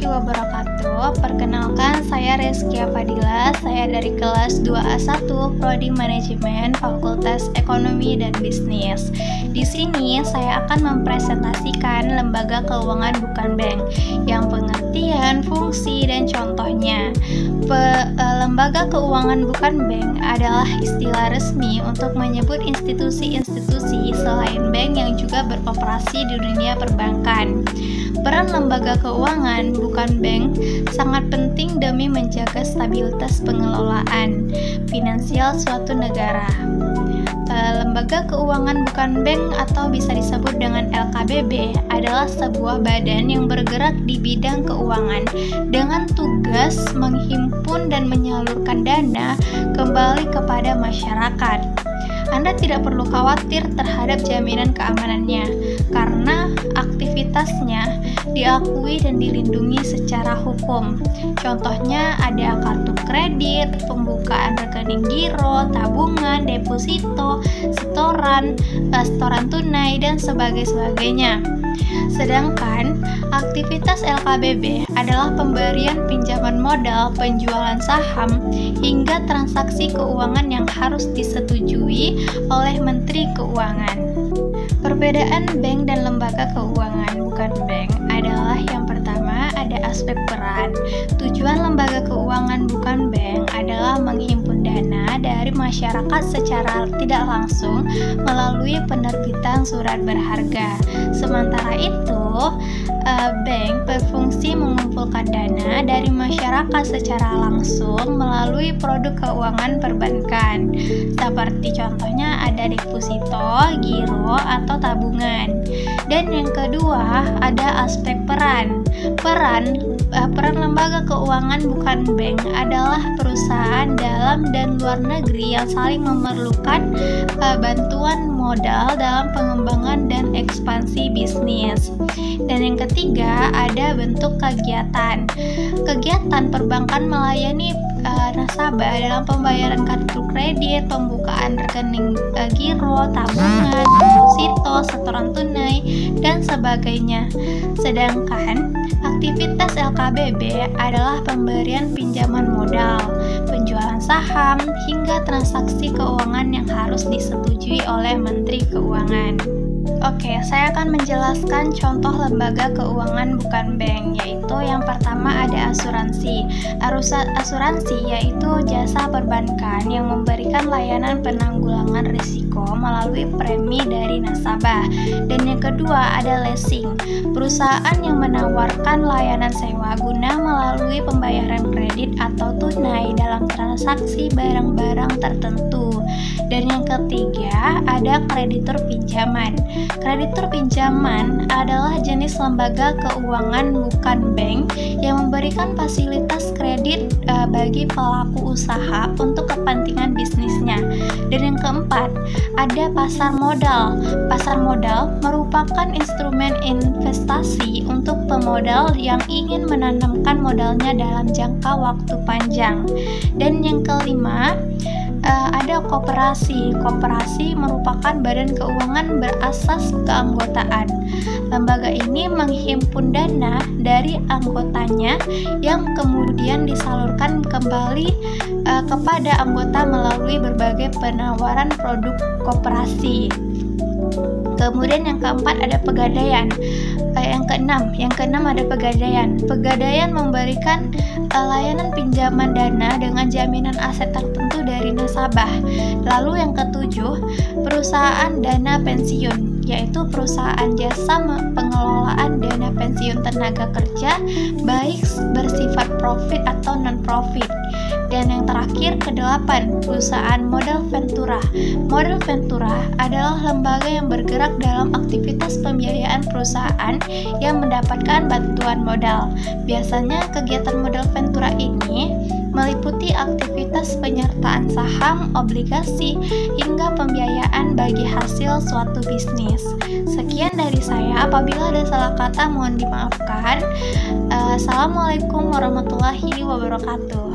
warahmatullahi wabarakatuh. Perkenalkan, saya Rezkia Fadila. Saya dari kelas 2A1 Prodi Manajemen Fakultas Ekonomi dan Bisnis. Di sini saya akan mempresentasikan lembaga keuangan bukan bank, yang pengertian, fungsi, dan contohnya. Lembaga keuangan bukan bank adalah istilah resmi untuk menyebut institusi-institusi selain bank yang juga beroperasi di dunia perbankan. Peran lembaga keuangan bukan bank sangat penting demi menjaga stabilitas pengelolaan finansial suatu negara. Lembaga keuangan bukan bank atau bisa disebut dengan LKBB adalah sebuah badan yang bergerak di bidang keuangan dengan tugas menghimpun dan menyalurkan dana kembali kepada masyarakat. Anda tidak perlu khawatir terhadap jaminan keamanannya karena aktivitasnya diakui dan dilindungi secara hukum. Contohnya ada kartu kredit, pembukaan rekening giro, tabungan, deposito, setoran tunai, dan sebagainya. Sedangkan aktivitas LKBB adalah pemberian pinjaman modal, penjualan saham, hingga transaksi keuangan yang harus disetujui oleh Menteri Keuangan. Perbedaan bank dan lembaga keuangan bukan bank adalah yang pertama ada aspek peran. Tujuan lembaga keuangan bukan bank adalah menghimpun dana dari masyarakat secara tidak langsung melalui penerbitan surat berharga. Sementara itu, bank berfungsi mengumpulkan dana dari masyarakat secara langsung melalui produk keuangan perbankan. Seperti contohnya ada deposito, giro, atau tabungan. Dan yang kedua ada aspek peran. Peran lembaga keuangan bukan bank adalah perusahaan dalam dan luar negeri yang saling memerlukan bantuan modal dalam pengembangan dan ekspansi bisnis. Dan yang ketiga ada bentuk kegiatan. Kegiatan perbankan melayani nasabah dalam pembayaran kartu kredit, pembukaan rekening giro, tabungan, deposito, setoran tunai, dan sebagainya. Sedangkan aktivitas LKBB adalah pemberian pinjaman modal, penjualan saham, hingga transaksi keuangan yang harus disetujui oleh Menteri Keuangan. Oke, saya akan menjelaskan contoh lembaga keuangan bukan bank, yaitu yang pertama ada asuransi. Asuransi yaitu jasa perbankan yang memberikan layanan penanggulangan risiko melalui premi dari nasabah. Dan yang kedua ada leasing, perusahaan yang menawarkan layanan sewa guna melalui pembayaran kredit atau tunai dalam transaksi barang-barang tertentu. Dan yang ketiga ada kreditur pinjaman. Kreditur pinjaman adalah jenis lembaga keuangan bukan bank yang memberikan fasilitas kredit bagi pelaku usaha untuk kepentingan bisnisnya. Dan yang keempat, ada pasar modal. Pasar modal merupakan instrumen investasi untuk pemodal yang ingin menanamkan modalnya dalam jangka waktu panjang. Dan yang kelima, ada koperasi. Koperasi merupakan badan keuangan berasas keanggotaan. Lembaga ini menghimpun dana dari anggotanya yang kemudian disalurkan kembali kepada anggota melalui berbagai penawaran produk koperasi. Kemudian yang keempat ada pegadaian. Yang keenam ada pegadaian. Pegadaian memberikan layanan pinjaman dana dengan jaminan aset tertentu dari nasabah. Lalu yang ketujuh, perusahaan dana pensiun, yaitu perusahaan jasa pengelolaan dana pensiun tenaga kerja baik bersifat profit atau non-profit. Dan yang terakhir kedelapan, perusahaan modal ventura. Modal ventura adalah lembaga yang bergerak dalam aktivitas pembiayaan perusahaan yang mendapatkan bantuan modal. Biasanya kegiatan modal ventura ini meliputi aktivitas penyertaan saham, obligasi, hingga pembiayaan bagi hasil suatu bisnis. Sekian dari saya, apabila ada salah kata mohon dimaafkan. Assalamualaikum warahmatullahi wabarakatuh.